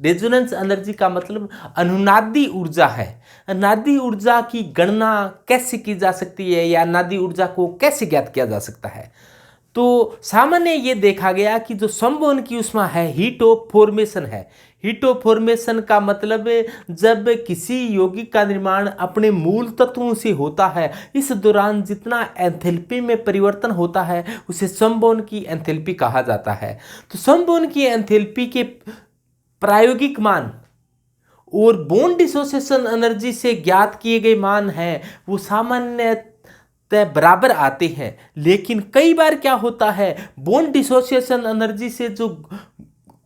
Resonance energy का मतलब अनुनादी ऊर्जा है। अनुनादी ऊर्जा की गणना कैसे की जा सकती है या अनुनादी ऊर्जा को कैसे ज्ञात किया जा सकता है? तो सामान्य ये देखा गया कि जो समवहन की ऊष्मा है हीट ऑफ फॉर्मेशन है। हीट ऑफ फॉर्मेशन का मतलब जब किसी यौगिक का निर्माण अपने मूल तत्वों से होता है, इस दौरान जितना एंथैल्पी में परिवर्तन होता है उसे समवहन की एंथैल्पी कहा जाता है। तो समवहन की एंथैल्पी के प्रायोगिक मान और बॉन्ड डिसोसिएशन एनर्जी से ज्ञात किए गए मान हैं वो सामान्यतः बराबर आते हैं, लेकिन कई बार क्या होता है बॉन्ड डिसोसिएशन एनर्जी से जो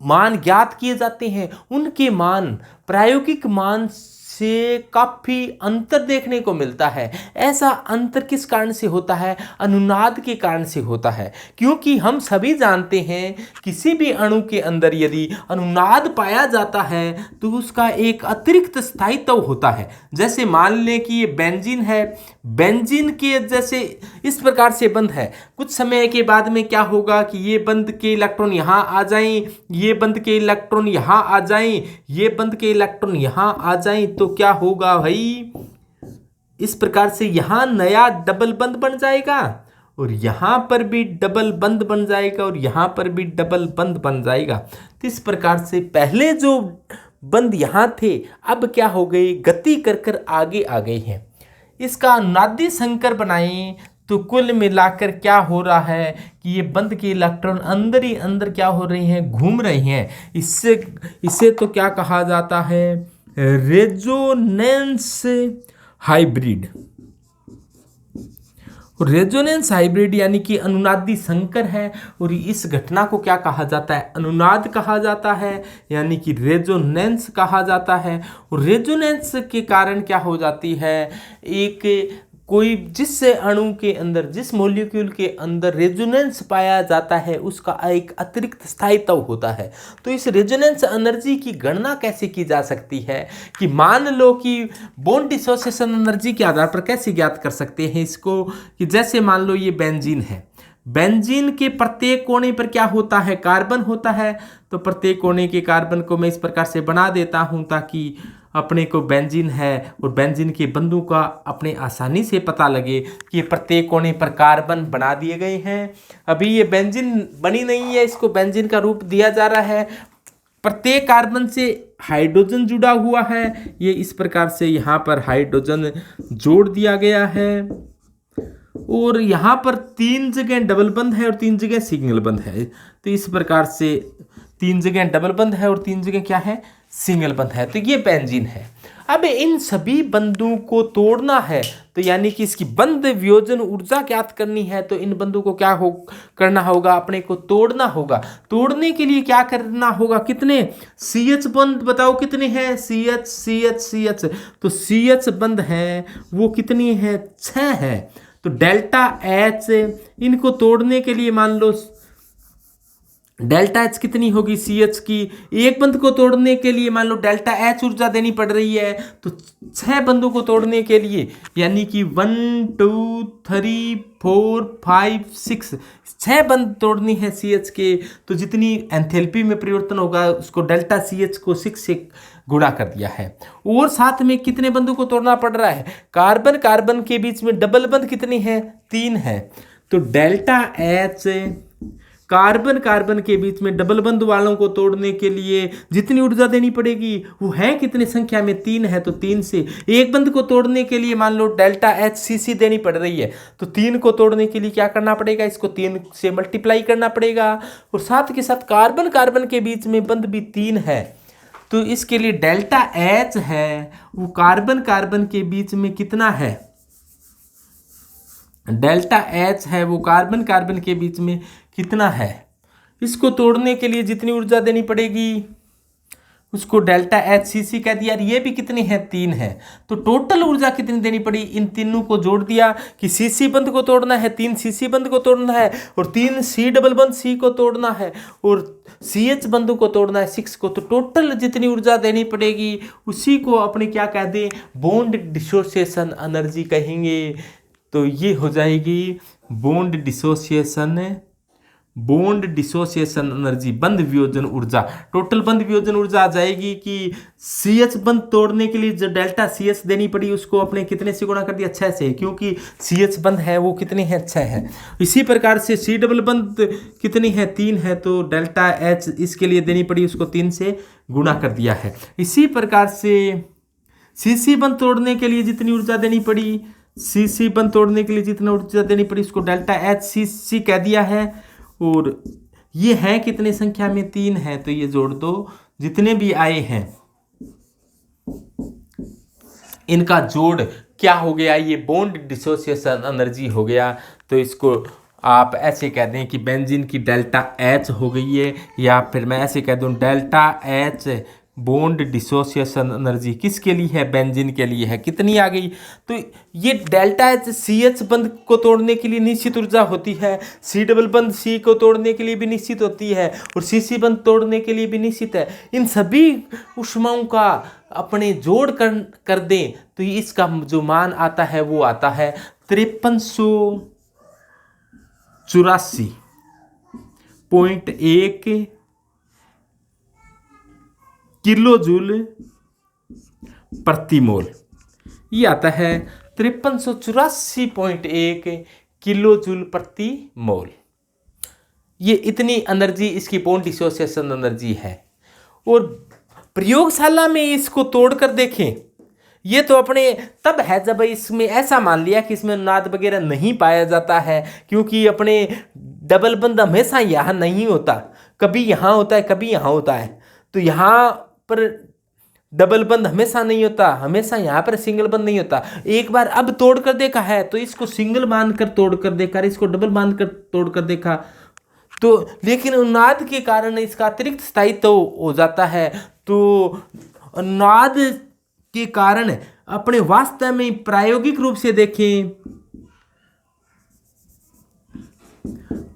मान ज्ञात किए जाते हैं उनके मान प्रायोगिक मान से काफी अंतर देखने को मिलता है। ऐसा अंतर किस कारण से होता है? अनुनाद के कारण से होता है, क्योंकि हम सभी जानते हैं किसी भी अणु के अंदर यदि अनुनाद पाया जाता है तो उसका एक अतिरिक्त स्थायित्व होता है। जैसे मान लें कि ये बेंजीन है, बेंजीन के जैसे इस प्रकार से बंध है, कुछ समय के बाद में क्या होगा कि ये बंध के इलेक्ट्रॉन यहाँ आ जाएं, ये बंध के इलेक्ट्रॉन यहाँ आ जाएं, ये बंध के इलेक्ट्रॉन यहाँ आ जाएं, तो क्या होगा भाई, इस प्रकार से यहाँ नया डबल बंध बन जाएगा और यहाँ पर भी डबल बंध बन जाएगा और यहाँ पर भी डबल बंध बन जाएगा। तो इस प्रकार से पहले जो बंध यहाँ थे अब क्या हो गए, गति कर कर आगे आ गए हैं। इसका नादी संकर बनाएं तो कुल मिलाकर क्या हो रहा है कि ये बंध के इलेक्ट्रॉन अंदर ही अंदर क्या हो रहे हैं, घूम रहे हैं। इसे तो क्या कहा जाता है, रेजोनेंस हाइब्रिड। रेजोनेंस हाइब्रिड यानी कि अनुनादी संकर है और इस घटना को क्या कहा जाता है, अनुनाद कहा जाता है, यानी कि रेजोनेंस कहा जाता है। और रेजोनेंस के कारण क्या हो जाती है, एक कोई जिस अणु के अंदर जिस मॉलिक्यूल के अंदर रेजोनेंस पाया जाता है उसका एक अतिरिक्त स्थायित्व होता है। तो इस रेजोनेंस एनर्जी की गणना कैसे की जा सकती है कि मान लो कि बॉन्ड डिसोसिएशन एनर्जी के आधार पर कैसे ज्ञात कर सकते हैं इसको, कि जैसे मान लो ये बेंजीन है, बेंजीन के प्रत्येक कोने पर क्या होता है, कार्बन होता है। तो प्रत्येक कोने के कार्बन को मैं इस प्रकार से बना देता हूं ताकि अपने को बेंजीन है और बेंजीन के बंधु का अपने आसानी से पता लगे कि ये प्रत्येक कोने पर कार्बन बना दिए गए हैं। अभी ये बेंजीन बनी नहीं है, इसको बेंजीन का रूप दिया जा रहा है। प्रत्येक कार्बन से हाइड्रोजन जुड़ा हुआ है, ये इस प्रकार से यहाँ पर हाइड्रोजन जोड़ दिया गया है और यहाँ पर 3 जगह डबल बंध है और 3 जगह सिंगल बंध है। तो इस प्रकार से 3 जगह डबल बंध है और 3 जगह क्या है, सिंगल बंध है। तो ये बेंजीन है। अब इन सभी बंधों को तोड़ना है तो यानी कि इसकी बंध वियोजन ऊर्जा ज्ञात करनी है, तो इन बंधों को क्या करना होगा, अपने को तोड़ना होगा। तोड़ने के लिए क्या करना होगा, कितने CH बंध बताओ कितने हैं, CH। तो CH बंध है वो कितनी है, 6 है। तो डेल्टा H इनको तोड़ने के लिए मान लो डेल्टा H कितनी होगी CH की, एक बंध को तोड़ने के लिए मान लो डेल्टा H ऊर्जा देनी पड़ रही है। तो 6 बंधों को तोड़ने के लिए यानी कि 1 2 3 4 5 6 बंध तोड़नी है CH के, तो जितनी एंथैल्पी में परिवर्तन होगा उसको डेल्टा CH को 6 से गुणा कर दिया है। और साथ में कितने बंधों को तोड़ना पड़ रहा है, कार्बन कार्बन के बीच में डबल बंध कितनी है, 3 है। तो डेल्टा H कार्बन कार्बन के बीच में डबल बंध वालों को तोड़ने के लिए जितनी ऊर्जा देनी पड़ेगी वो है कितनी संख्या में, 3 है। तो 3 से एक बंध को तोड़ने के लिए मान लो डेल्टा HCC देनी पड़ रही है, तो 3 को तोड़ने के लिए क्या करना पड़ेगा, इसको 3 से मल्टीप्लाई करना पड़ेगा। और साथ के साथ कार्बन कार्बन के बीच में बंध भी 3 है, तो इसके लिए डेल्टा H है वो कार्बन कार्बन के बीच में कितना है, डेल्टा H है वो कार्बन कार्बन के बीच में कितना है। इसको तोड़ने के लिए जितनी ऊर्जा देनी पड़ेगी उसको डेल्टा HCC कह दिया। ये भी कितनी है, 3 है। तो टोटल ऊर्जा कितनी देनी पड़ी, इन तीनों को जोड़ दिया कि CC बंध को तोड़ना है, 3 CC बंध को तोड़ना है और 3 C डबल बंध C को तोड़ना है और CH बंध को तोड़ना है 6 को। तो टोटल जितनी ऊर्जा देनी पड़ेगी उसी को अपने क्या कह दें, बॉन्ड डिसोसिएशन एनर्जी कहेंगे। तो ये हो जाएगी bond dissociation bond dissociation energy, बंध वियोजन ऊर्जा। टोटल बंध वियोजन ऊर्जा आ जाएगी कि CH बंध तोड़ने के लिए जो डेल्टा CH देनी पड़ी उसको अपने कितने से गुणा कर दिया, 6 से, क्योंकि CH बंध है वो कितने हैं, 6 है। इसी प्रकार से C डबल बंध कितनी है, 3 है, तो डेल्टा H इसके लिए देनी पड़ी उसको 3 से गुणा कर दिया है। इसी प्रकार से CC बंध तोड़ने के लिए जितनी ऊर्जा देनी पड़ी, CC बंध तोड़ने के लिए जितना ऊर्जा देनी पड़ी उसको डेल्टा HCC कह दिया है। और ये है कितने संख्या में, 3 है, तो ये जोड़ दो, जितने भी आए हैं इनका जोड़ क्या हो गया, ये बॉन्ड डिसोसिएशन एनर्जी हो गया। तो इसको आप ऐसे कह दें कि बेंजीन की डेल्टा H हो गई है, या फिर मैं ऐसे कह दूं delta H bond dissociation energy किसके लिए है, बेंजीन के लिए है, कितनी आ गई। तो ये डेल्टा H CH बंध को तोड़ने के लिए निश्चित ऊर्जा होती है, C डबल बंध C को तोड़ने के लिए भी निश्चित होती है, और CC बंध तोड़ने के लिए भी निश्चित है। इन सभी ऊष्माओं का अपने जोड़ कर दें तो इसका जो मान आता है वो आता है 5384.1 किलो जूल प्रति मोल। ये आता है 5384.1 किलो जूल प्रति मोल। ये इतनी एनर्जी इसकी बॉन्ड डिसोसिएशन एनर्जी है। और प्रयोगशाला में इसको तोड़कर देखें, ये तो अपने तब है जब इसमें ऐसा मान लिया कि इसमें अनुनाद वगैरह नहीं पाया जाता है, क्योंकि अपने डबल बंध हमेशा यहाँ नहीं होता, कभी यहाँ होता है कभी यहाँ होता है। तो यहाँ पर डबल बंध हमेशा नहीं होता, हमेशा यहाँ पर सिंगल बंध नहीं होता। एक बार अब तोड़कर देखा है तो इसको सिंगल मानकर तोड़कर देखा, इसको डबल मानकर तोड़कर देखा, तो लेकिन अनुनाद के कारण इसका अतिरिक्त स्थायित्व हो जाता है। तो अनुनाद के कारण अपने वास्तव में प्रायोगिक रूप से देखें,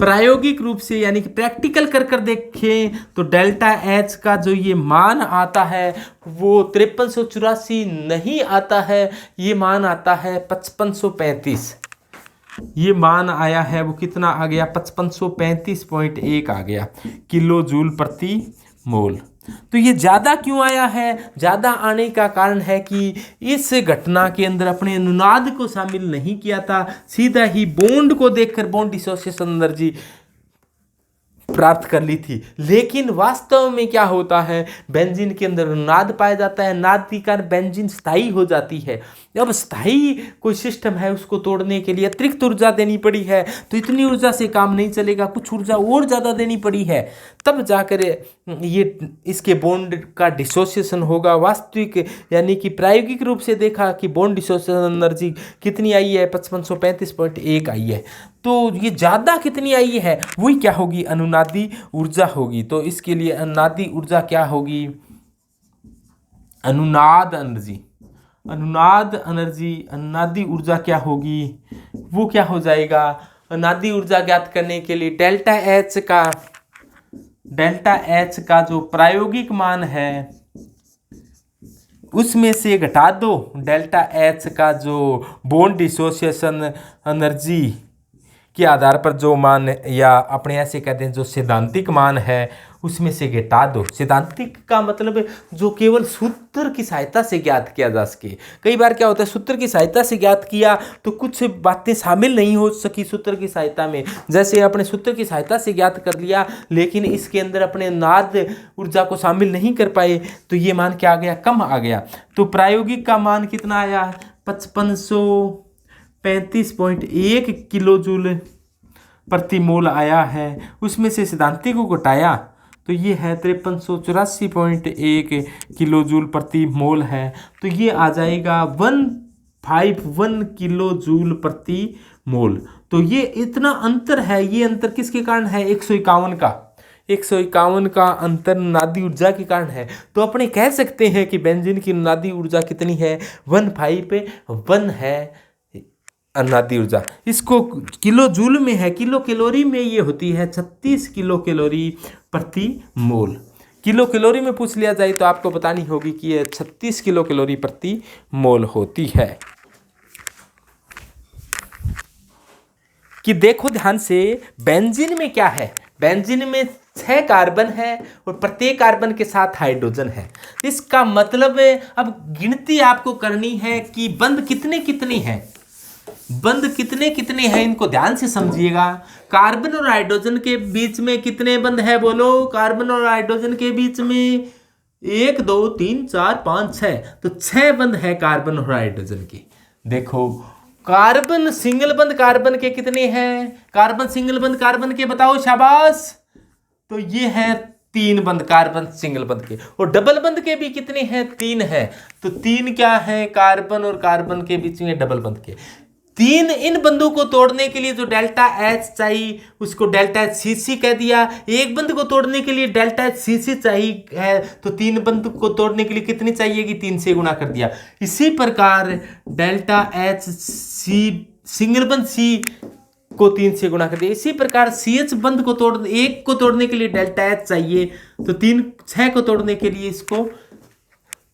प्रायोगिक रूप से यानी कि प्रैक्टिकल कर देखें तो डेल्टा H का जो ये मान आता है वो 5384 नहीं आता है, ये मान आता है 5535। ये मान आया है वो कितना आ गया, 5535.1 आ गया किलो जूल प्रति मोल। तो ये ज़्यादा क्यों आया है, ज़्यादा आने का कारण है कि इस घटना के अंदर अपने अनुनाद को शामिल नहीं किया था, सीधा ही बॉन्ड को देखकर बॉन्ड डिसोसिएशन एनर्जी प्राप्त कर ली थी। लेकिन वास्तव में क्या होता है, बेंजीन के अंदर नाद पाया जाता है, नाद के कारण बेंजीन स्थायी हो जाती है। अब स्थायी कोई सिस्टम है, उसको तोड़ने के लिए अतिरिक्त ऊर्जा देनी पड़ी है, तो इतनी ऊर्जा से काम नहीं चलेगा, कुछ ऊर्जा और ज़्यादा देनी पड़ी है, तब जाकर ये इसके बॉन्ड का डिसोसिएशन होगा। वास्तविक यानी कि प्रायोगिक रूप से देखा कि बॉन्ड डिसोसिएशन एनर्जी कितनी आई है, 5535.1 आई है। तो ये ज़्यादा कितनी आई है, वही क्या होगी, अनुनादी ऊर्जा होगी। तो इसके लिए अनुनादी ऊर्जा क्या होगी, अनुनाद एनर्जी, अनुनादी ऊर्जा क्या होगी, वो क्या हो जाएगा। अनुनादी ऊर्जा ज्ञात करने के लिए डेल्टा एच का जो प्रायोगिक मान है उसमें से घटा दो डेल्टा एच का जो बॉन्ड डिसोसिएशन एनर्जी के आधार पर जो मान, या अपने ऐसे कहते हैं जो सैद्धांतिक मान है उसमें से घटा दो। सैद्धांतिक का मतलब जो केवल सूत्र की सहायता से ज्ञात किया जा सके। कई बार क्या होता है, सूत्र की सहायता से ज्ञात किया तो कुछ बातें शामिल नहीं हो सकी सूत्र की सहायता में, जैसे अपने सूत्र की सहायता से ज्ञात कर लिया लेकिन इसके अंदर अपने नाद ऊर्जा को शामिल नहीं कर पाए, तो ये मान क्या आ गया, कम आ गया। तो प्रायोगिक का मान कितना आया, 5535.1 किलो जूल प्रति मोल आया है। उसमें से सैद्धांतिक को घटाया तो ये है 5384.1 किलो जूल प्रति मोल है, तो ये आ जाएगा 151 किलो जूल प्रति मोल। तो ये इतना अंतर है, ये अंतर किसके कारण है, 151 का अंतर नादी ऊर्जा के कारण है। तो अपने कह सकते हैं कि बेंजीन की नादी ऊर्जा कितनी है, 151 है अनुनादी ऊर्जा। इसको किलो जूल में है, किलो कैलोरी में ये होती है 36 किलो कैलोरी प्रति मोल। किलो कैलोरी में पूछ लिया जाए तो आपको बतानी होगी कि ये 36 किलो कैलोरी प्रति मोल होती है। कि देखो ध्यान से, बेंजीन में क्या है, बेंजीन में 6 कार्बन है और प्रत्येक कार्बन के साथ हाइड्रोजन है। इसका मतलब है अब गिनती आपको करनी है कि बंध कितने कितने हैं, बंध कितने कितने हैं, इनको ध्यान से समझिएगा। कार्बन और हाइड्रोजन के बीच में कितने बंध है बोलो? कार्बन और हाइड्रोजन के बीच में 1 2 3 4 5 6, तो 6 बंध है कार्बन और हाइड्रोजन के। देखो कार्बन सिंगल बंध कार्बन के कितने हैं? कार्बन सिंगल बंध कार्बन के बताओ, शाबाश। तो ये है 3 बंध कार्बन सिंगल बंध के। और डबल बंध के भी कितने हैं? 3 है। तो 3 क्या है? कार्बन और कार्बन के बीच में डबल बंध के 3। इन बंधों को तोड़ने के लिए जो डेल्टा एच चाहिए उसको डेल्टा एच सी सी कह दिया। एक बंध को तोड़ने के लिए डेल्टा एच सी सी चाहिए है, तो 3 बंध को तोड़ने के लिए कितनी चाहिए कि 3 से गुणा कर दिया। इसी प्रकार डेल्टा एच सी सिंगल बंध सी को 3 से गुणा कर दिया। इसी प्रकार सी एच बंध को एक को तोड़ने के लिए डेल्टा एच चाहिए, तो 6 को तोड़ने के लिए इसको,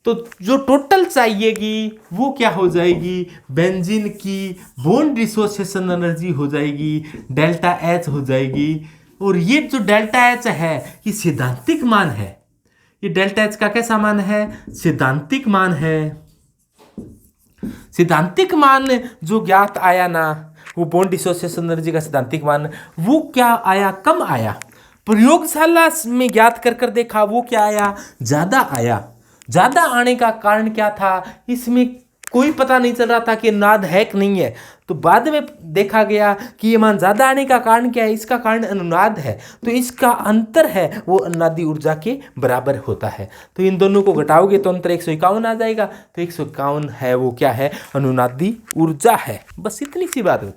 तो जो टोटल चाहिएगी वो क्या हो जाएगी? बेंजीन की बॉन्ड डिसोसिएशन एनर्जी हो जाएगी, डेल्टा एच हो जाएगी। और ये जो डेल्टा एच है ये सैद्धांतिक मान है। ये डेल्टा एच का कैसा मान है? सैद्धांतिक मान है। सैद्धांतिक मान जो ज्ञात आया ना, वो बॉन्ड डिसोसिएशन एनर्जी का सैद्धांतिक मान, वो क्या आया? कम आया। प्रयोगशाला में ज्ञात कर देखा, वो क्या आया? ज्यादा आया। ज्यादा आने का कारण क्या था? इसमें कोई पता नहीं चल रहा था कि अनुनाद है कि नहीं है। तो बाद में देखा गया कि ये मान ज्यादा आने का कारण क्या है? इसका कारण अनुनाद है। तो इसका अंतर है वो अनुनादी ऊर्जा के बराबर होता है। तो इन दोनों को घटाओगे तो अंतर 151 आ जाएगा। तो 151 है वो क्या है? अनुनादी ऊर्जा है। बस इतनी सी बात होता है।